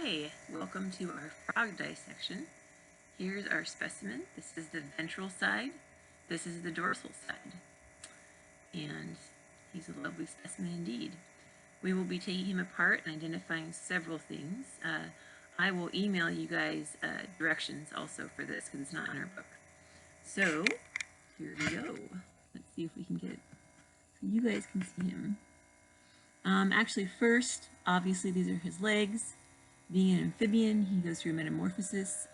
Hi, welcome to our frog dissection. Here's our specimen. This is the ventral side. This is the dorsal side. And he's a lovely specimen indeed. We will be taking him apart and identifying several things. I will email you guys directions also for this because it's not in our book. So here we go. Let's see if we can get it so you guys can see him. Actually, first, obviously, these are his legs. Being an amphibian, he goes through metamorphosis.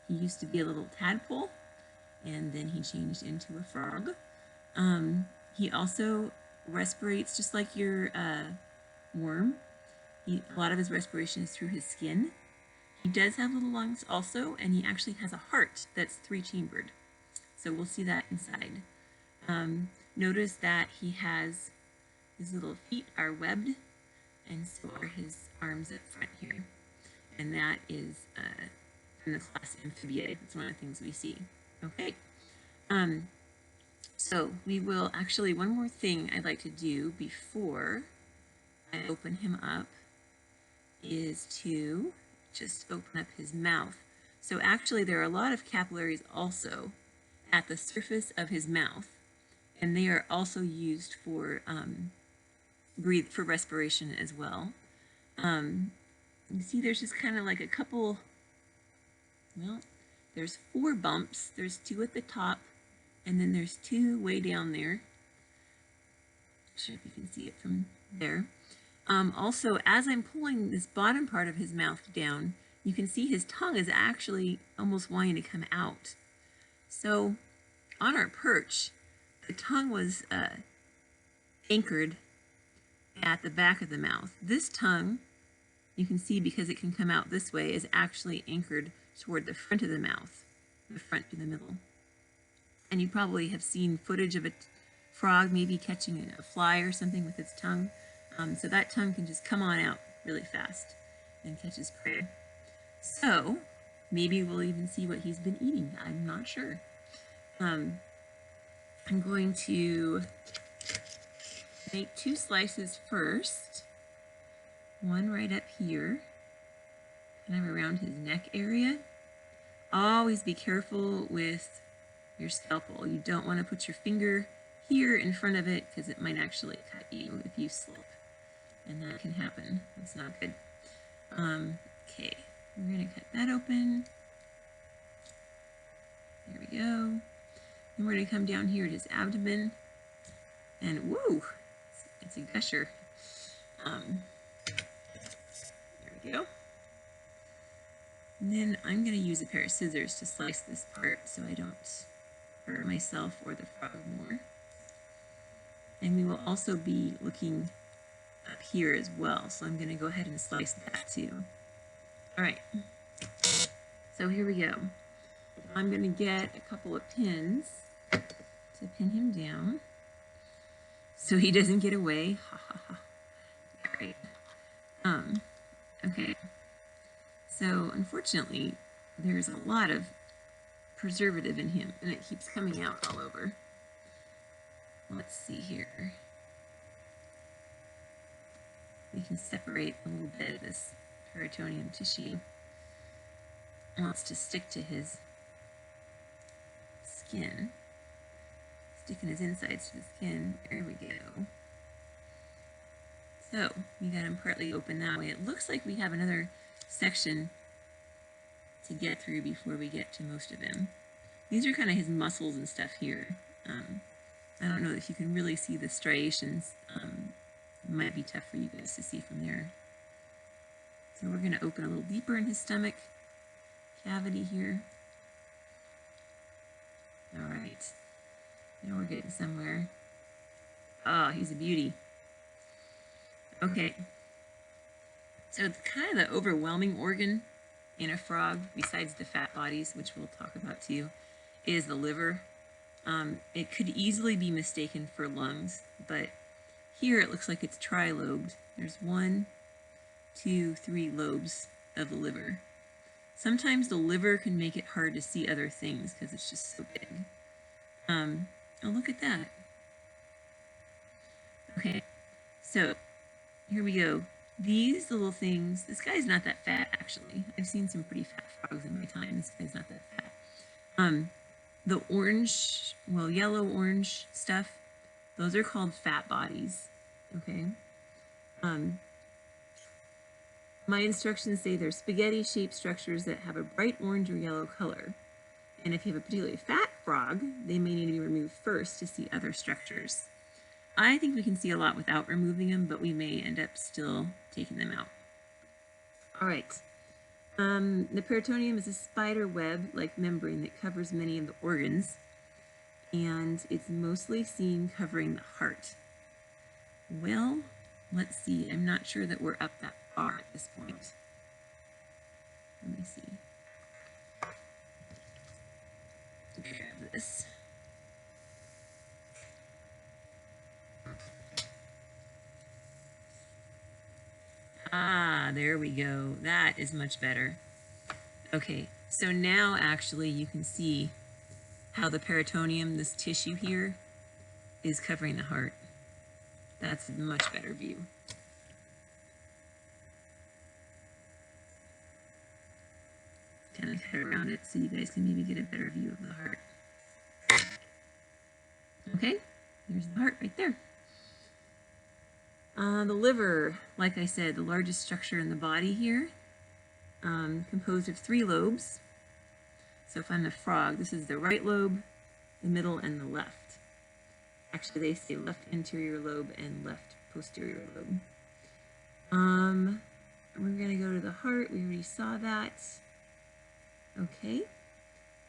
He used to be a little tadpole, and then he changed into a frog. He also respirates just like your worm. A lot of his respiration is through his skin. He does have little lungs also, and he actually has a heart that's three-chambered. So we'll see that inside. Notice that he has his little feet are webbed, and so are his arms up front here. And that is from the class Amphibia. That's one of the things we see. Okay. So we will actually, one more thing I'd like to do before I open him up is to just open up his mouth. So actually there are a lot of capillaries also at the surface of his mouth, and they are also used for for respiration as well. You see there's just kind of like a couple, well, there's 4 bumps. There's 2 at the top, and then there's 2 way down there. Not sure if you can see it from there. Also, as I'm pulling this bottom part of his mouth down, you can see his tongue is actually almost wanting to come out. So on our perch, the tongue was anchored at the back of the mouth. This tongue, you can see because it can come out this way, is actually anchored toward the front of the mouth, the front to the middle. And you probably have seen footage of a frog maybe catching a fly or something with its tongue. So that tongue can just come on out really fast and catch his prey. So maybe we'll even see what he's been eating. I'm not sure. I'm going to make 2 slices first. One right up here, kind of around his neck area. Always be careful with your scalpel. You don't want to put your finger here in front of it because it might actually cut you if you slip. And that can happen. That's not good. Okay, we're going to cut that open. There we go. And we're going to come down here to his abdomen. And woo, it's a gusher. There we go. And then I'm going to use a pair of scissors to slice this part so I don't hurt myself or the frog more. And we will also be looking up here as well, so I'm going to go ahead and slice that too. Alright, so here we go. I'm going to get a couple of pins to pin him down so he doesn't get away. Ha ha ha. Alright. Okay. So unfortunately, there's a lot of preservative in him, and it keeps coming out all over. Let's see here. We can separate a little bit of this peritoneum tissue. It wants to stick to his skin. Sticking his insides to the skin. There we go. So we got him partly open that way. It looks like we have another section to get through before we get to most of him. These are kind of his muscles and stuff here. I don't know if you can really see the striations. It might be tough for you guys to see from there. So we're going to open a little deeper in his stomach cavity here. All right. Now we're getting somewhere. Oh, he's a beauty. Okay. So kind of the overwhelming organ in a frog, besides the fat bodies, which we'll talk about too, is the liver. It could easily be mistaken for lungs, but here it looks like it's trilobed. There's 1, 2, 3 lobes of the liver. Sometimes the liver can make it hard to see other things because it's just so big. Oh, look at that. Okay, so here we go. these little things, this guy's not that fat actually. I've seen some pretty fat frogs in my time. This guy's not that fat. The orange, well, yellow orange stuff, those are called fat bodies. Okay. My instructions say they're spaghetti shaped structures that have a bright orange or yellow color. And if you have a particularly fat frog, they may need to be removed first to see other structures. I think we can see a lot without removing them, but we may end up still taking them out. All right. The peritoneum is a spider web-like membrane that covers many of the organs, and it's mostly seen covering the heart. Well, let's see. I'm not sure that we're up that far at this point. Let me see. Grab this. Ah, there we go. That is much better. Okay, so now actually you can see how the peritoneum, this tissue here, is covering the heart. That's a much better view. Kind of cut around it so you guys can maybe get a better view of the heart. Okay, there's the heart right there. The liver, like I said, the largest structure in the body here, composed of 3 lobes. So if I'm a frog, this is the right lobe, the middle, and the left. Actually, they say left anterior lobe and left posterior lobe. We're going to go to the heart. We already saw that. Okay.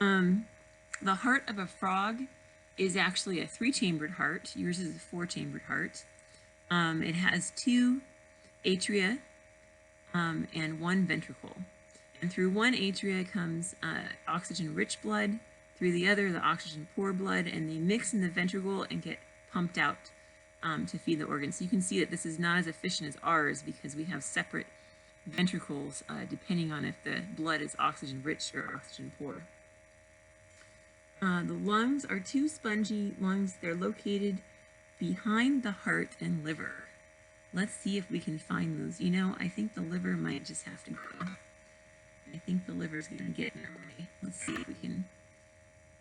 The heart of a frog is actually a 3-chambered heart. Yours is a 4-chambered heart. It has 2 atria and 1 ventricle. And through one atria comes oxygen-rich blood, through the other the oxygen-poor blood, and they mix in the ventricle and get pumped out to feed the organs. So you can see that this is not as efficient as ours because we have separate ventricles depending on if the blood is oxygen-rich or oxygen-poor. The lungs are 2 spongy lungs. They're located behind the heart and liver. Let's see if we can find those. You know, I think the liver might just have to go. I think the liver's going to get in our way. Let's see if we can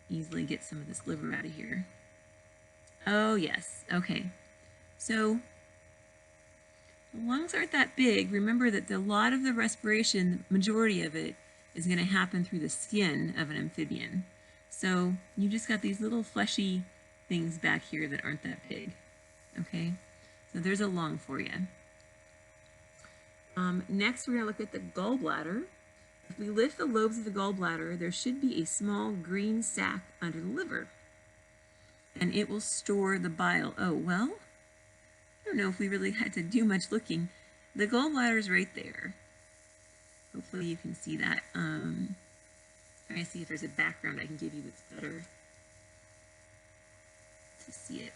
easily get some of this liver out of here. Oh, yes. Okay. So the lungs aren't that big. Remember that a lot of the respiration, the majority of it, is going to happen through the skin of an amphibian. So you just got these little fleshy things back here that aren't that big. Okay? So there's a lung for you. Next, we're going to look at the gallbladder. If we lift the lobes of the gallbladder, there should be a small green sac under the liver. And it will store the bile. Oh, well, I don't know if we really had to do much looking. The gallbladder is right there. Hopefully you can see that. I'm trying to see if there's a background I can give you that's better to see it.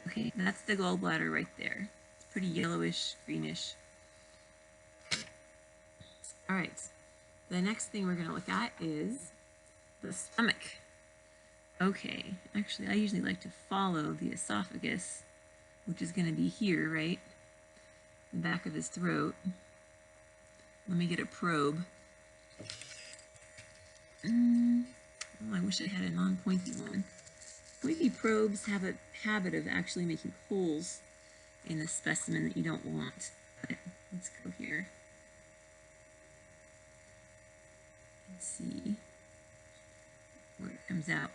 Okay, that's the gallbladder right there. It's pretty yellowish, greenish. All right, the next thing we're going to look at is the stomach. Okay, actually I usually like to follow the esophagus, which is going to be here, right? The back of his throat. Let me get a probe. Oh, I wish I had a non-pointy one. Pointy probes have a habit of actually making holes in the specimen that you don't want. But let's go here. Let's see where it comes out.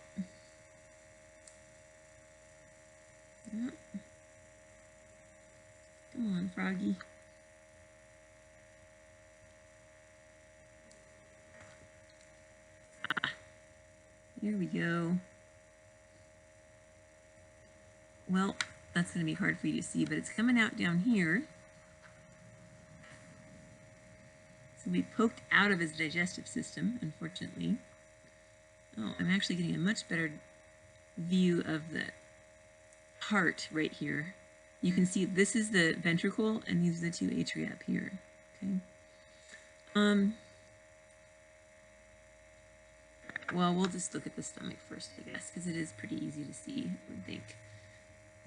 Yep. Come on, Froggy. Ah, here we go. Well, that's going to be hard for you to see, but it's coming out down here. So we poked out of his digestive system, unfortunately. Oh, I'm actually getting a much better view of the heart right here. You can see this is the ventricle and these are the 2 atria up here. Okay. Well, we'll just look at the stomach first, I guess, because it is pretty easy to see, I would think.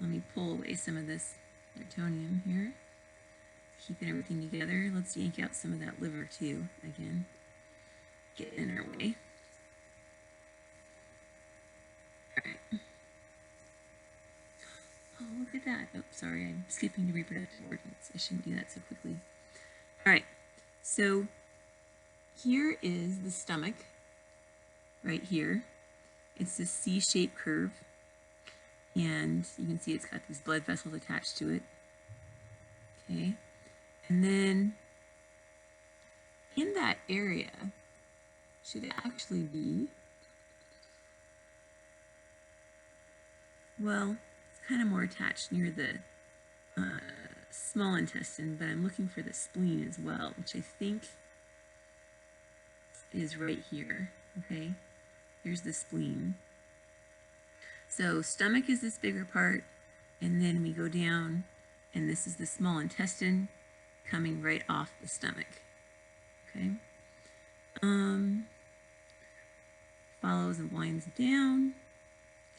Let me pull away some of this peritoneum here. keeping everything together. Let's yank out some of that liver too, again. Get in our way. Alright. Oh, look at that. Oh, sorry, I'm skipping to reproductive organs. I shouldn't do that so quickly. Alright, so here is the stomach, right here. It's this C-shaped curve, and you can see it's got these blood vessels attached to it. Okay, and then in that area should actually be, well, it's kind of more attached near the small intestine, but I'm looking for the spleen as well, which I think is right here. Okay, here's the spleen. So stomach is this bigger part, and then we go down, and this is the small intestine coming right off the stomach. Okay, follows and winds down.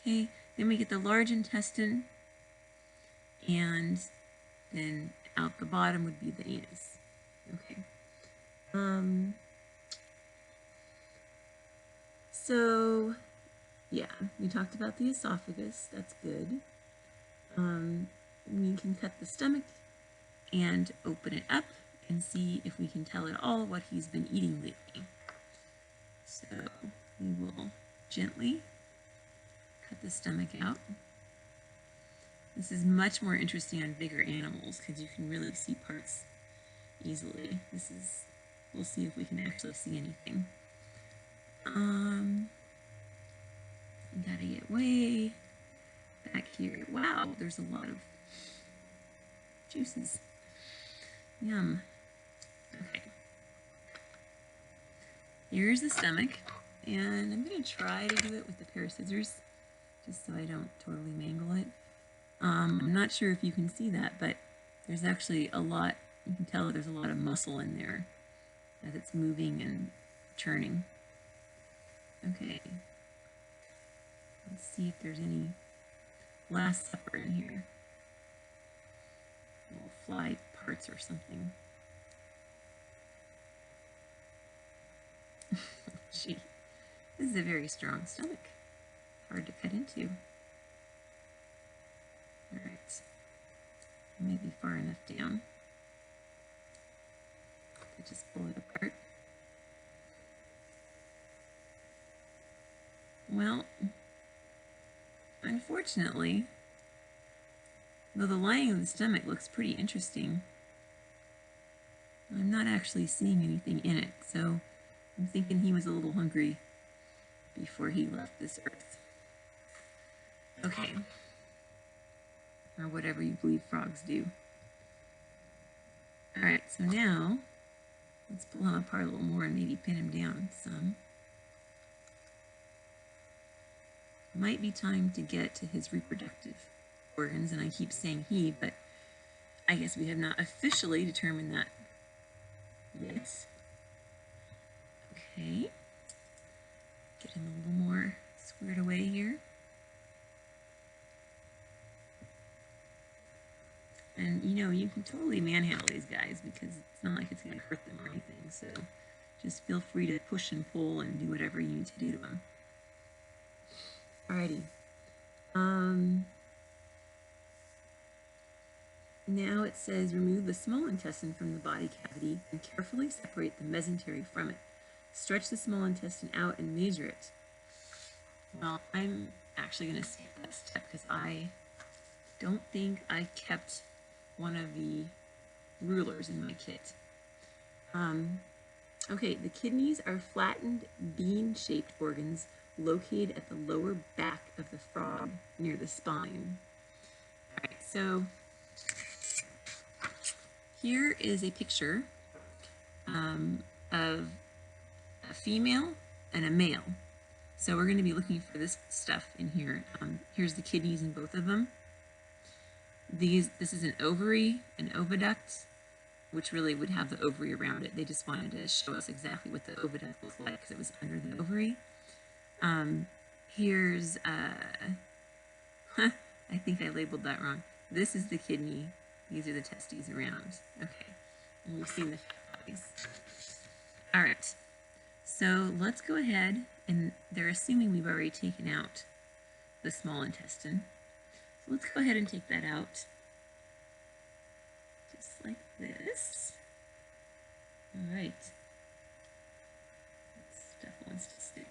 Okay, then we get the large intestine, and then out the bottom would be the anus. Okay. So yeah, we talked about the esophagus. That's good. We can cut the stomach and open it up and see if we can tell at all what he's been eating lately. So we will gently cut the stomach out. This is much more interesting on bigger animals because you can really see parts easily. We'll see if we can actually see anything. Gotta get way back here. Wow, there's a lot of juices. Yum. Okay. Here's the stomach, and I'm gonna try to do it with a pair of scissors, just so I don't totally mangle it. I'm not sure if you can see that, but there's actually a lot, you can tell that there's a lot of muscle in there as it's moving and turning. Okay. Let's see if there's any Last Supper in here. Little fly parts or something. Gee, this is a very strong stomach. Hard to cut into. Alright. Maybe far enough down to just pull it apart. Well, unfortunately, though the lining of the stomach looks pretty interesting, I'm not actually seeing anything in it, so I'm thinking he was a little hungry before he left this earth. Okay. Or whatever you believe frogs do. Alright, so now, let's pull him apart a little more and maybe pin him down some. Might be time to get to his reproductive organs, and I keep saying he, but I guess we have not officially determined that yet. Okay, get him a little more squared away here. And you know, you can totally manhandle these guys because it's not like it's going to hurt them or anything, so just feel free to push and pull and do whatever you need to do to them. Alrighty. Now it says remove the small intestine from the body cavity and carefully separate the mesentery from it. Stretch the small intestine out and measure it. Well, I'm actually going to skip that step because I don't think I kept one of the rulers in my kit. Okay, the kidneys are flattened bean-shaped organs located at the lower back of the frog near the spine. Alright, so here is a picture of a female and a male. So we're going to be looking for this stuff in here. Here's the kidneys in both of them. This is an ovary, an oviduct, which really would have the ovary around it. They just wanted to show us exactly what the oviduct looked like because it was under the ovary. Here's, I think I labeled that wrong. This is the kidney These are the testes around. Okay, and we've seen the fat bodies. All right, so let's go ahead, and they're assuming we've already taken out the small intestine. So let's go ahead and take that out, just like this. All right, that stuff wants to stick.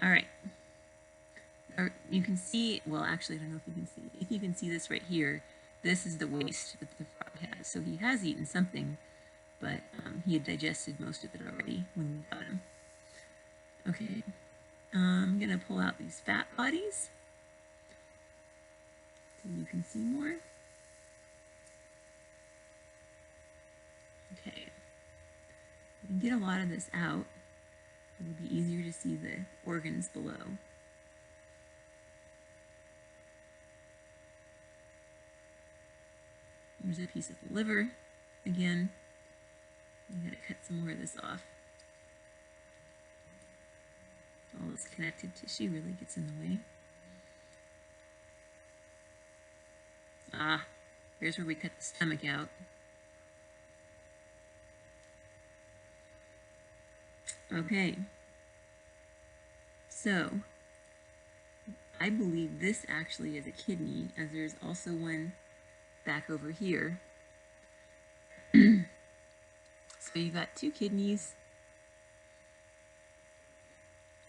All right, or you can see, well, actually, I don't know if you can see. If you can see this right here, this is the waste that the frog has. So he has eaten something, but he had digested most of it already when we got him. Okay, I'm gonna pull out these fat bodies so you can see more. Okay, we can get a lot of this out. It'll be easier to see the organs below. There's a piece of the liver again. I'm going to cut some more of this off. All this connective tissue really gets in the way. Ah, here's where we cut the stomach out. Okay, so I believe this actually is a kidney, as there's also one back over here. So you've got two kidneys,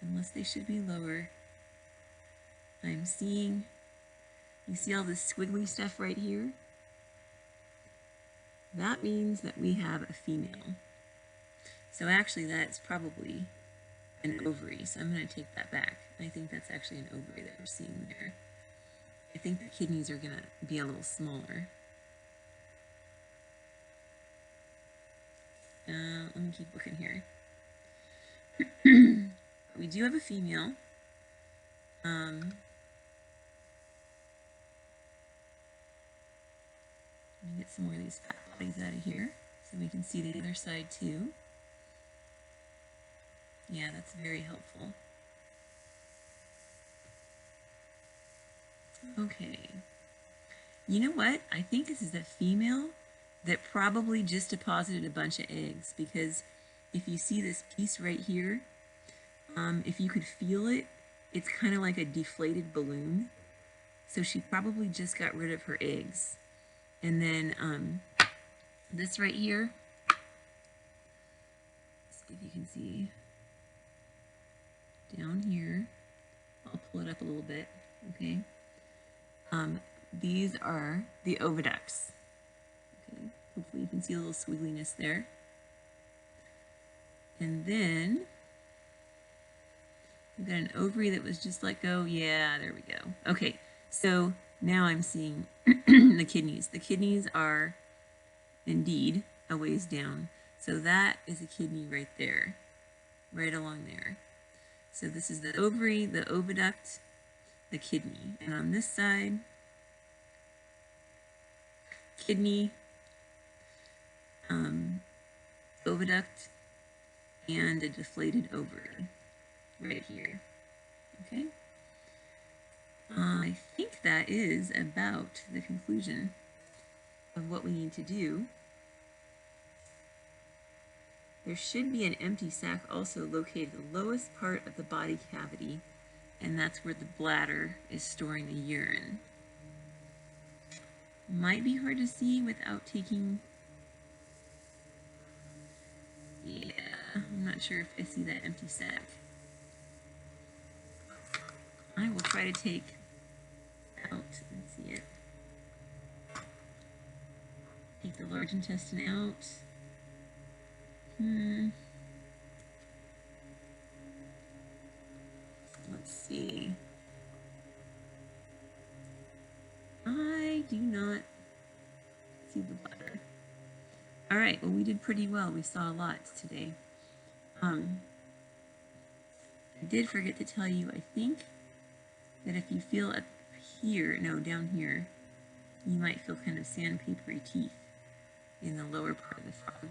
unless they should be lower. I'm seeing, you see all this squiggly stuff right here? That means that we have a female. So actually that's probably an ovary, so I'm going to take that back. I think that's actually an ovary that we're seeing there. I think the kidneys are going to be a little smaller. Let me keep looking here. We do have a female. Let me get some more of these fat bodies out of here so we can see the other side too. Yeah, that's very helpful. Okay. You know what? I think this is a female that probably just deposited a bunch of eggs, because if you see this piece right here, if you could feel it, it's kind of like a deflated balloon. So she probably just got rid of her eggs. And then this right here, let's see if you can see down here. I'll pull it up a little bit, okay? These are the oviducts. Okay, hopefully you can see a little squiggliness there. And then we've got an ovary that was just let go. Yeah, there we go. Okay, so now I'm seeing the kidneys. The kidneys are indeed a ways down. So that is a kidney right there, right along there. So this is the ovary, the oviduct, the kidney. And on this side, kidney, oviduct, and a deflated ovary right here. Okay? I think that is about the conclusion of what we need to do. There should be an empty sac also located in the lowest part of the body cavity, and that's where the bladder is storing the urine. Might be hard to see without taking... Yeah, I'm not sure if I see that empty sac. I will try to take out, let's see it. Take the large intestine out. Let's see. I do not see the bladder. All right, well, we did pretty well. We saw a lot today. I did forget to tell you, I think that if you feel up here, no, down here, you might feel kind of sandpapery teeth in the lower part of the frog.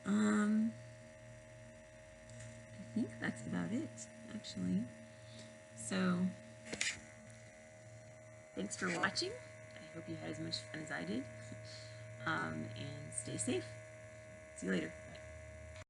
I think that's about it, actually. So, thanks for watching. I hope you had as much fun as I did. And stay safe. See you later.